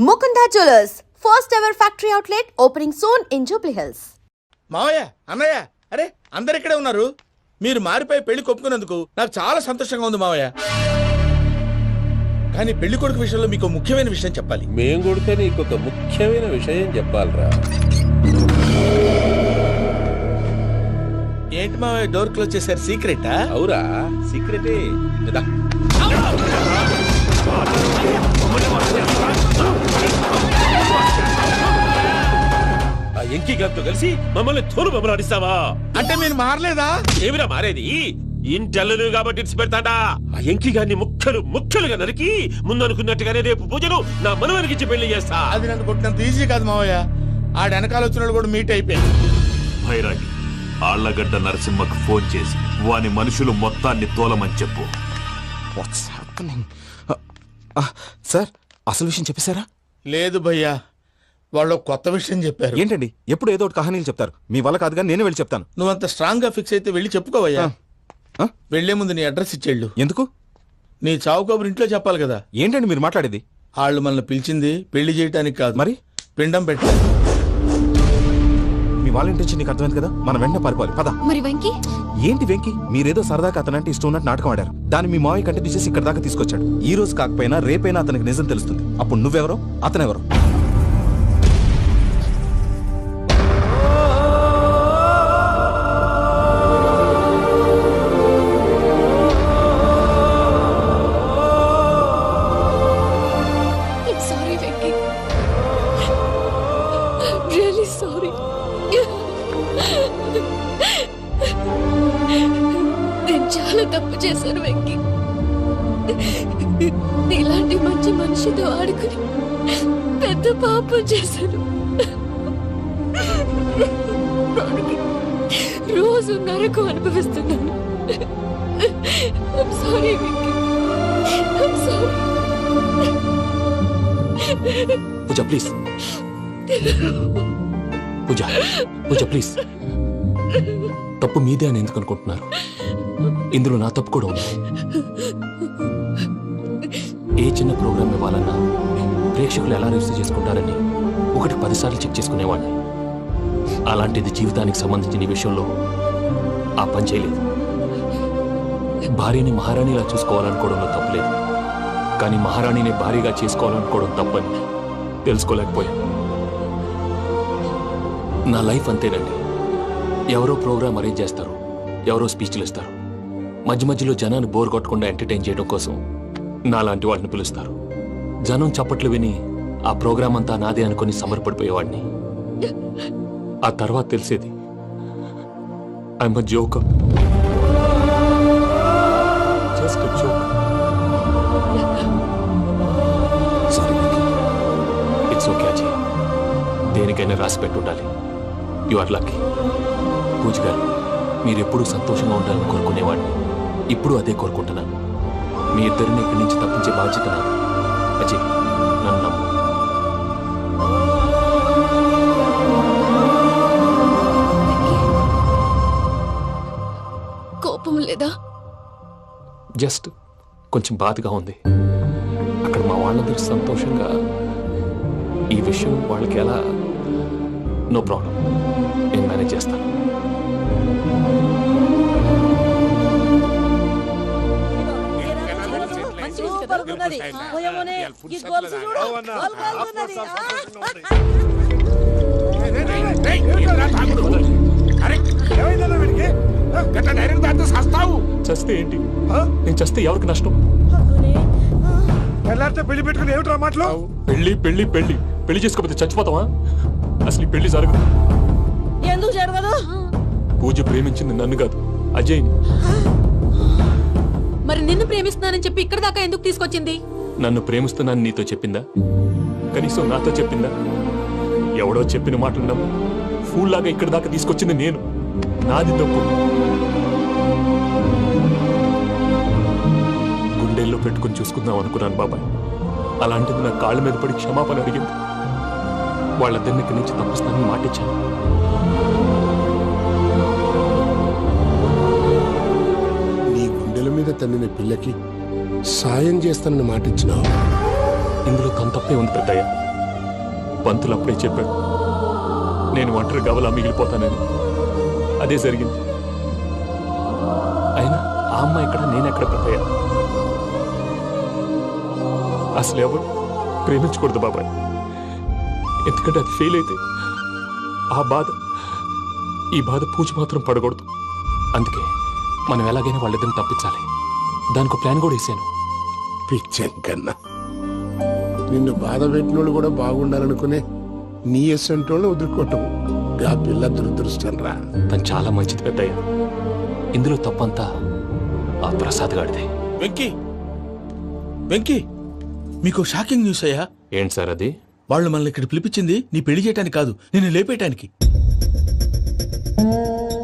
Mukunda Jewelers, first ever factory outlet opening soon in Jubilee Hills. మావయ్య అన్నయ్య అరే అందరు ఇక్కడే ఉన్నారు. మీరు మారిపోయి పెళ్లి కొప్పుకున్నందుకు నాకు చాలా సంతోషంగా ఉంది మావయ్య. కానీ పెళ్లి కొడుకు విషయంలో మీకు ముఖ్యమైన విషయం చెప్పాలి. మేం కొడితే నీకు ఒక ముఖ్యమైన విషయం చెప్పాలరా. ఏంటి మావయ్య డోర్ క్లోజ్ చేశారు? సీక్రెటా? అవురా సీక్రెటే. ఆ ఎంకి గారితో కలిసి మమ్మల్ని తోలు బొమ్మలాడిస్తావా? అంటే మీరు మారలేదా? ఏమిరా మారేది? ఇంటల్లు కాబట్టి ఇడిచి పెడతాడా? ఆ ఎంకి గారిని ముక్కలుగా నరికి ముందు అనుకున్నట్టుగానే రేపు పూజను నా మనవనికిచ్చి పెళ్లి చేస్తా. అది నన్ను కొట్టినంత ఈజీ కాదు మావయ్య. ఆ వెనకాల వచ్చిన కూడా మీట్ అయిపోయింది. భైరాగి ఆళ్లగడ్డ నరసింహకు ఫోన్ చేసి వాని మనుషులు మొత్తాన్ని తోలమని చెప్పు. What's happening? సార్ అసలు విషయం చెప్పేశారా? లేదు భయ్యా, వాళ్ళు కొత్త విషయం చెప్పారు. ఏంటండి ఎప్పుడు ఏదో ఒకటి కహానీలు చెప్తారు. మీ వల్ల కాదు కానీ నేనే వెళ్ళి చెప్తాను. నువ్వంత స్ట్రాంగ్ గా ఫిక్స్ అయితే వెళ్ళి చెప్పుకోవయ్యా. వెళ్లే ముందు నీ అడ్రస్ ఇచ్చేళ్ళు. ఎందుకు? నీ చావు కబురు ఇంట్లో చెప్పాలి కదా. ఏంటండి మీరు మాట్లాడేది? వాళ్ళు మనల్ని పిలిచింది పెళ్లి చేయటానికి కాదు, మరి పిండం పెట్టారు. మీ వాళ్ళ ఇంటి నీకు అర్థమైంది కదా, మనం వెంటనే పారిపోవాలి. పద. మరి వెంకీ? ఏంటి వెంకీ? మీరేదో సరదాగా అతనంటే ఇష్టం ఉన్నట్టు నాటకం ఆడారు. దాన్ని మీ మావయ్య కంటే తీసేసి ఇక్కడ దాకా తీసుకొచ్చాడు. ఈ రోజు కాకపోయినా రేపైనా అతనికి నిజం తెలుస్తుంది. అప్పుడు నువ్వెవరో అతనెవరో. చాలా తప్పు చేశాను వెంకీ. ఇలాంటి మంచి మనిషితో ఆడుకుని పెద్ద పాపం చేశాను. రోజు నరకం అనుభవిస్తున్నాను. Sorry Venky, sorry. Pooja please, Pooja please. తప్పు మీదే అని ఎందుకు అనుకుంటున్నారు? ఇందులో నా తప్పు కూడా ఉంది. ఏ చిన్న ప్రోగ్రామ్ ఇవ్వాలన్నా ప్రేక్షకులు ఎలా రిసీవ్ చేసుకుంటారని 10 సార్లు చెక్ చేసుకునేవాడిని. అలాంటిది జీవితానికి సంబంధించిన ఈ విషయంలో ఆ పని చేయలేదు. భార్యని మహారాణిలా చూసుకోవాలనుకోవడంలో తప్పులేదు, కానీ మహారాణిని భార్యగా చేసుకోవాలనుకోవడం తప్పని తెలుసుకోలేకపోయాను. నా లైఫ్ అంతేనండి. ఎవరో ప్రోగ్రామ్ అరేంజ్ చేస్తారు, ఎవరో స్పీచ్లు ఇస్తారు. మధ్యలో జనాన్ని బోర్ కొట్టకుండా ఎంటర్టైన్ చేయడం కోసం నాలాంటి వాడిని పిలుస్తారు. జనం చప్పట్లు విని ఆ ప్రోగ్రామ్ అంతా నాదే అనుకుని సమర్పడిపోయేవాడిని. ఆ తర్వాత తెలిసేది I'm a joker, just a joke. Sorry, it's okay Ajay. దేనికైనా రాసి పెట్టుండాలి. You are lucky. పూజ గారు, మీరెప్పుడూ సంతోషంగా ఉండాలని కోరుకునేవాడిని. ఇప్పుడు అదే కోరుకుంటున్నాను. మీ ఇద్దరిని ఇక్కడి నుంచి తప్పించే బాధ్యత నాది. అజయ్, నన్ను నమ్ము. కోపం లేదా? జస్ట్ కొంచెం బాధగా ఉంది. అక్కడ మా వాళ్ళందరూ సంతోషంగా ఈ విషయం వాళ్ళకి ఎలా. నో ప్రాబ్లం, నేను మేనేజ్ చేస్తాను. చస్తే ఏంటి? నేను చస్తే ఎవరికి నష్టం? పెళ్లి పెట్టుకుని ఏమిట్రా మాటలు? పెళ్లి పెళ్లి పెళ్లి పెళ్లి చేసుకోకపోతే చచ్చిపోతావా? అసలు ఈ పెళ్లి జరగదు. ఎందుకు జరగదు? పూజ ప్రేమించింది నన్ను కాదు, అజయ్ని. మరి నిన్ను ప్రేమిస్తున్నానని చెప్పి ఇక్కడ దాకా ఎందుకు తీసుకొచ్చింది? నన్ను ప్రేమిస్తున్నాను నీతో చెప్పిందా? కనీసం నాతో చెప్పిందా? ఎవడో చెప్పిన మాటలు నమ్ము ఫూల్ లాగా ఇక్కడ దాకా తీసుకొచ్చింది నేను. నాది తప్పు. గుండెల్లో పెట్టుకుని చూసుకుందాం అనుకున్నాను బాబాయ్. అలాంటిది నా కాళ్ళ మీద పడి క్షమాపణ అడిగింది. వాళ్ళిద్దరిని ఇక్కడి నుంచి తప్పిస్తానని మాటిచ్చాను. నీ గుండెల మీద తన్నిన పిల్లకి సాయం చేస్తానని మాటిచ్చినావు. ఇందులో తన తప్పే ఉంది పెద్దయ్య. పంతులు అప్పుడే చెప్పాడు నేను ఒంటరి గవలా మిగిలిపోతానని. అదే జరిగింది. అయినా ఆ అమ్మాయి ఎక్కడ, నేనెక్కడ పెద్దయ్యా? అసలు ఎవరు ప్రేమించకూడదు బాబాయ్, ఎందుకంటే అది ఫెయిల్ అయితే ఈ బాధ పూజ మాత్రం పడకూడదు. అందుకే మనం ఎలాగైనా వాళ్ళిద్దరిని తప్పించాలి. దానికి ప్లాన్ కూడా వేసాను. పిచ్చంకన్నా నిన్ను బాధ పెట్టినోళ్ళు కూడా బాగుండాలనుకునే నీ ఎస్సంటోళ్ళు వదులుకోవటం ఆ పిల్ల దురదృష్టం రా. తను చాలా మంచిది పెద్దయ్య. ఇందులో తప్పంతా ఆ ప్రసాద్ గాడిదే. వెంకీ వెంకీ, మీకు షాకింగ్ న్యూస్ అయ్యా. ఏంటి సార్ అది? వాళ్ళు మనల్ని ఇక్కడ పిలిపించింది నీ పెళ్లి చేయటానికి కాదు, నిన్ను లేపేయటానికి.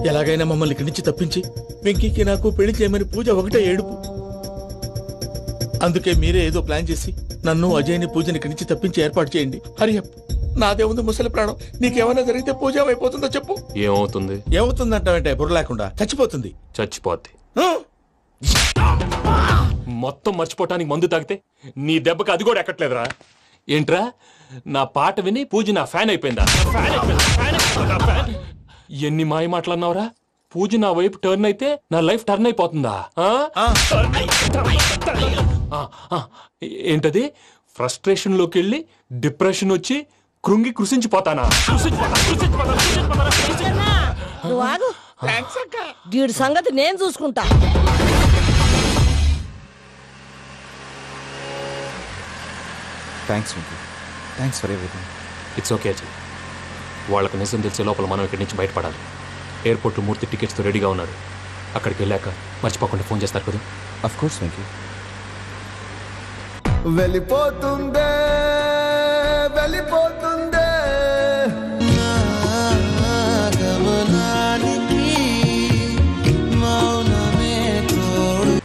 ఎలాగైనా మమ్మల్ని ఇక్కడి నుంచి తప్పించి వెంకీకి నాకు పెళ్లి చేయమని పూజ ఒకటే ఏడుపు. అందుకే మీరే ఏదో ప్లాన్ చేసి నన్ను అజయ్ని పూజని ఇక్కడి నుంచి తప్పించి ఏర్పాటు చేయండి. హరియప్, నాదే ఉంది ముసలి ప్రాణం. నీకేమైనా జరిగితే పూజ అయిపోతుందో చెప్పు. ఏమవుతుంది? ఏమవుతుందంటావంటే బుర్ర లేకుండా చచ్చిపోతుంది. చచ్చిపోద్ది. ఆ? మొత్తం మర్చిపోవటానికి మందు తాగితే నీ దెబ్బకి అది కూడా ఎక్కట్లేదురా. ఏంట్రా, నా పాట విని పూజ నా ఫ్యాన్ అయిపోయిందా? ఎన్ని మాయ మాటలన్నావురా? పూజ నా వైపు టర్న్ అయితే నా లైఫ్ టర్న్ అయిపోతుందా? ఏంటది? ఫ్రస్ట్రేషన్ లోకి వెళ్ళి డిప్రెషన్ వచ్చి కృంగి కృషించిపోతానా? నువ్వు ఆగు. వీడి సంగతి నేను చూసుకుంటా. Thanks Venky, thanks for everything. It's okay Ajay. వాళ్ళకి నిజం తెలిసే లోపల మనం ఇక్కడి నుంచి బయటపడాలి. ఎయిర్పోర్ట్లో మూర్తి టికెట్స్తో రెడీగా ఉన్నాడు. అక్కడికి వెళ్ళాక మర్చిపోకుండా ఫోన్ చేస్తారు కదా. Of course Venky. వెళ్ళిపోతుందే వెళ్ళిపోతుందే గమనానికి మౌనమే తోడు.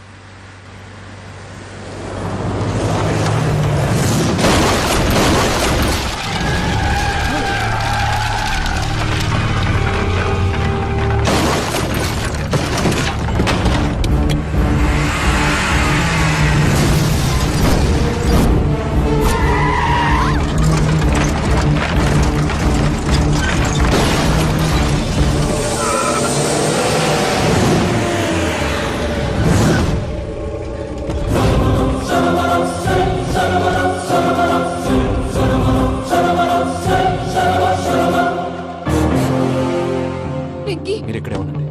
వెంకీ, మీరు ఇక్కడే ఉండండి.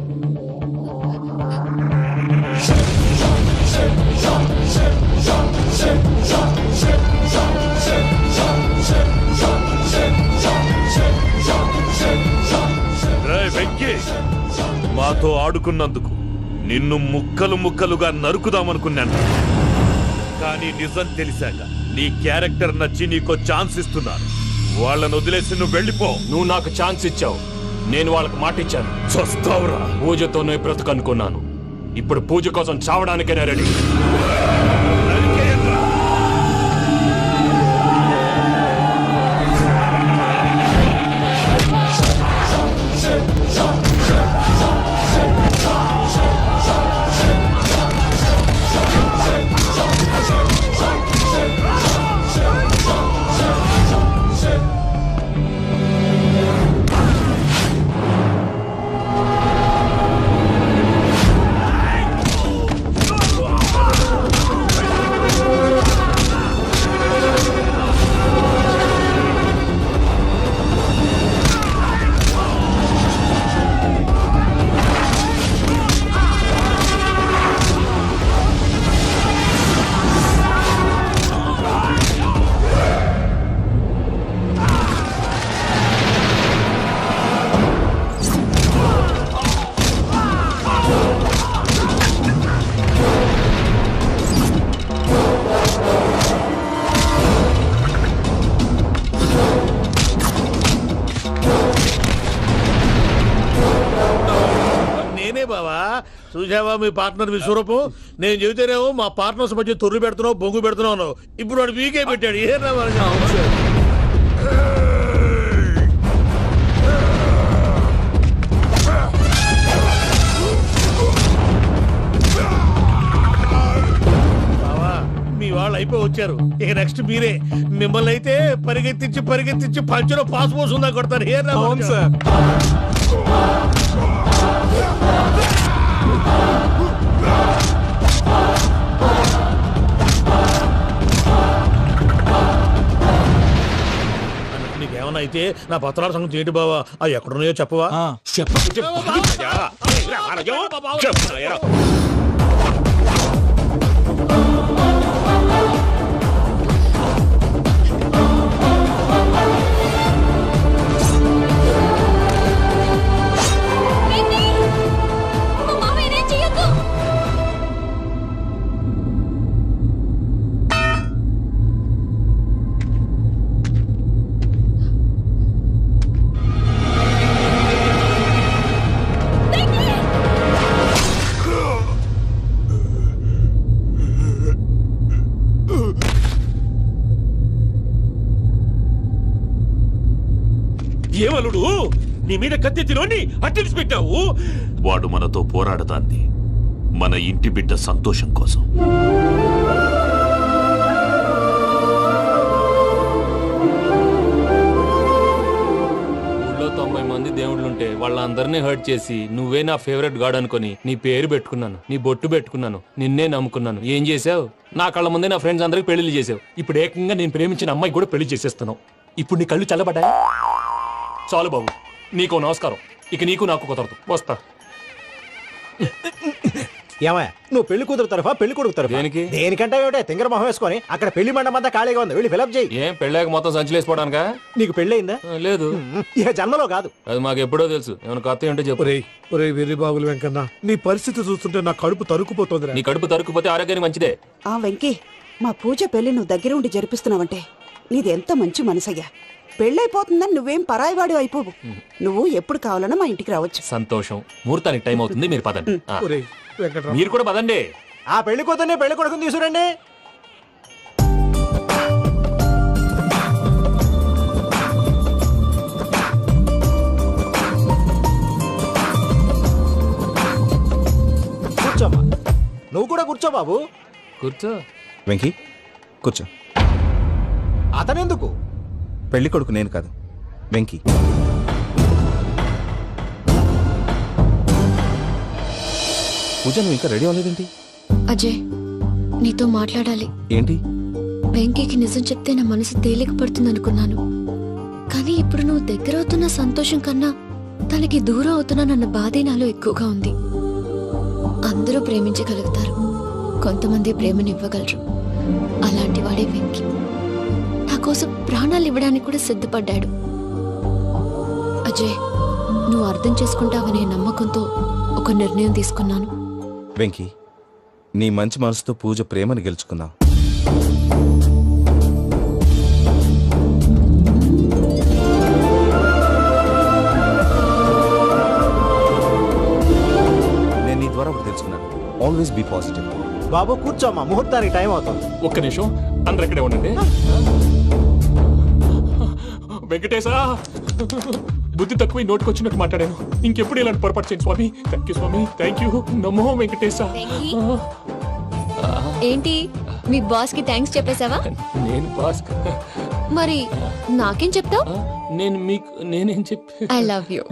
రేయ్ వెంకీ, మాతో ఆడుకున్నందుకు నిన్ను ముక్కలు ముక్కలుగా నరుకుదామనుకున్నాను. కానీ నిజం తెలిసాక నీ క్యారెక్టర్ నచ్చి నీకో ఛాన్స్ ఇస్తున్నాను. వాళ్ళను వదిలేసి నువ్వు వెళ్ళిపో. నువ్వు నాకు ఛాన్స్ ఇచ్చావు, నేను వాళ్ళకి మాట ఇచ్చాను. చస్తావురా. పూజతోనే బ్రతుకనుకున్నాను. ఇప్పుడు పూజ కోసం చావడానికైనా రెడీ. బావా, చూసావా మీ పార్ట్నర్ విశ్వరూపం? నేను చెబితేనేమో మా పార్ట్నర్స్ మధ్య తొర్రు పెడుతున్నావు, బొంగు పెడుతున్నావు. ఇప్పుడు వాడు వీకే పెట్టాడు. ఏ బావా, మీ వాళ్ళ అయిపోయి వచ్చారు. ఇక నెక్స్ట్ మీరే. మిమ్మల్ని అయితే పరిగెత్తించి పంచలో పాస్ పోసుందా కొడతారు. ఏ అవును సార్. నీకేమన్నా అయితే నా పత్రాల సంగతి ఏంటి బావా? అవి ఎక్కడున్నాయో చెప్పవా? మా మామయ్యనే చెయ్యొద్దు. ఏమలుడు నీ మీద కత్తెత్తిలోని అట్టెలిసి పెట్టావు. వాడు మనతో పోరాడతాంది మన ఇంటి బిడ్డ సంతోషం కోసం. ఊళ్ళో 90 మంది దేవుళ్ళుంటే వాళ్ళందరినీ హర్ట్ చేసి నువ్వే నా ఫేవరెట్ గాడ్ అనుకొని నీ పేరు పెట్టుకున్నాను, నీ బొట్టు పెట్టుకున్నాను, నిన్నే నమ్ముకున్నాను. ఏం చేసావు? నా కళ్ళ ముందే నా ఫ్రెండ్స్ అందరికి పెళ్లి చేసావు. ఇప్పుడు ఏకంగా నేను ప్రేమించిన అమ్మాయి కూడా పెళ్లి చేసేస్తున్నావు. ఇప్పుడు నీ కళ్ళు చల్లబడ్డాయి. చాలు బాబు, నీకు నమస్కారం. ఇక నీకు నాకు కుదరదు. వస్తా. ఏమయ్య, నువ్వు పెళ్లి కూతురు తరఫా పెళ్లి కొడుకు తరఫా? దేనికి? దేనికంటే ఏమిటే తింగర మొహం వేసుకొని అక్కడ పెళ్లి మండపం అంతా ఖాళీగా ఉంది, వెళ్ళి ఫిలప్ చేయి. ఏం పెళ్ళాక మొత్తం సంచలేసిపోవడానికా? నీకు పెళ్ళయిందా? లేదు. ఇక జన్మలో కాదు. అది మాకు ఎప్పుడో తెలుసు. ఏమైనా కొత్త ఏంటో చెప్పు. ఒరే వెర్రి బాబులు వెంకన్న, నీ పరిస్థితి చూస్తుంటే నా కడుపు తరుక్కుపోతుంది. నీ కడుపు తరుక్కుపోతే ఆరోగ్యానికి మంచిదే. ఆ వెంకీ, మా పూజ పెళ్లి నువ్వు దగ్గర ఉండి జరిపిస్తున్నావంటే నీది ఎంత మంచి మనసయ్యా. పెళ్ళైపోతుందని నువ్వేం పరాయివాడి అయిపోవు. నువ్వు ఎప్పుడు కావాలన్నా మా ఇంటికి రావచ్చు. సంతోషం. ముహూర్తానికి టైం అవుతుంది, మీరు పదండి. ఆ. ఒరేయ్ వెంకట్రావు, మీరు కూడా పదండి. ఆ పెళ్లి కూతుర్ని పెళ్లి కొడుకుని తీసుకురండి. కూర్చోమ్మా. నువ్వు కూడా కూర్చో బాబు. కూర్చో. వెంకీ కూర్చో. అతనెందుకు? పెళ్లి కొడుకు నేను కాదు, వెంకీ. పూజ, నువ్వు ఇంకా రెడీ అవ్వలేదేంటి? అజయ్, నీతో మాట్లాడాలి. ఏంటి? వెంకీకి నిజం చెప్తే నా మనసు తేలిక పడుతుంది అనుకున్నాను. కానీ ఇప్పుడు నువ్వు దగ్గర అవుతున్న సంతోషం కన్నా తనకి దూరం అవుతున్నానన్న బాధే నాలో ఎక్కువగా ఉంది. అందరూ ప్రేమించగలుగుతారు, కొంతమంది ప్రేమనివ్వగలరు. అలాంటి వాడే వెంకీ. నా కోసం ప్రాణాలు ఇవ్వడానికి కూడా సిద్ధపడ్డాడు. అజయ్, నువ్వు అర్థం చేసుకుంటావనే నమ్మకంతో ఒక నిర్ణయం తీసుకున్నాను. వెంకీ, నీ మంచి మనసుతో పూజ ప్రేమని గెలుచుకుందాం. నేను నీ ద్వారా ఒకటి తెలుసుకున్నాను. Always be positive. బాబు కూర్చోమ్మా, ముహూర్తానికి టైం అవుతుంది. ఒక్క నిమిషం, అందరు ఇక్కడే ఉండండి. వెంకటేశా, బుద్ధి తక్కువ నోటికొచ్చినట్టు మాట్లాడాను. ఇంకెప్పుడు ఇలాంటి పొరపాటు చేయండి స్వామి. థ్యాంక్ యూ స్వామి, థ్యాంక్ యూ. నమో వెంకటేశా. ఏంటి, మీ బాస్ కి థ్యాంక్స్ చెప్పేశావా? నేను బాస్. మరి నాకేం చెప్తావు? నేను మీకు నేనేం చెప్పి? I love you.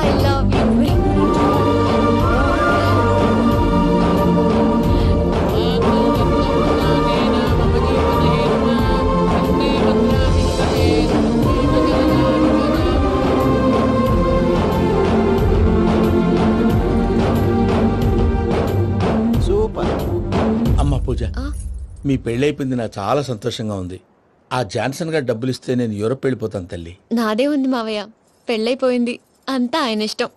I love you. అమ్మ పూజ, మీ పెళ్ళైపోయింది, నాకు చాలా సంతోషంగా ఉంది. ఆ జాన్సన్ గారు డబ్బులు ఇస్తే నేను యూరోప్ వెళ్ళిపోతాను తల్లి. నాదే ఉంది మావయ్య, పెళ్ళైపోయింది, అంతా ఆయన ఇష్టం.